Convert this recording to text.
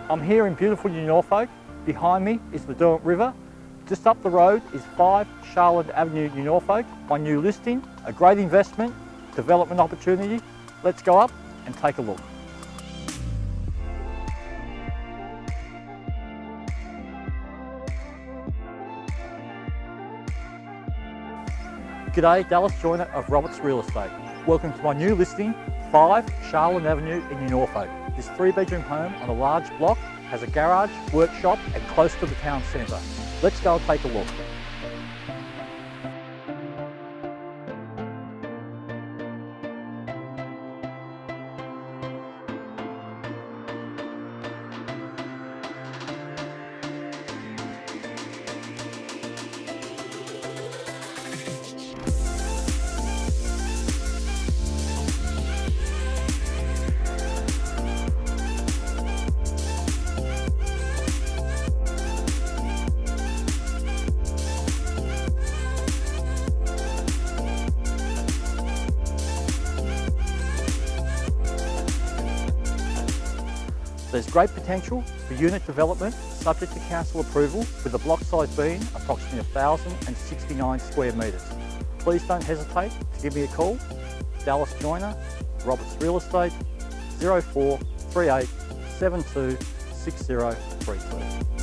I'm here in beautiful New Norfolk. Behind me is the Derwent River. Just up the road is 5 Sharland Avenue, New Norfolk. My new listing, a great investment, development opportunity. Let's go up and take a look. G'day, Dallas Joyner of Roberts Real Estate. Welcome to my new listing, 5 Sharland Avenue in New Norfolk. This 3-bedroom home on a large block has a garage, workshop and close to the town centre. Let's go and take a look. There's great potential for unit development subject to council approval, with the block size being approximately 1,069 square metres. Please don't hesitate to give me a call. Dallas Joyner, Roberts Real Estate, 0438 72 6032.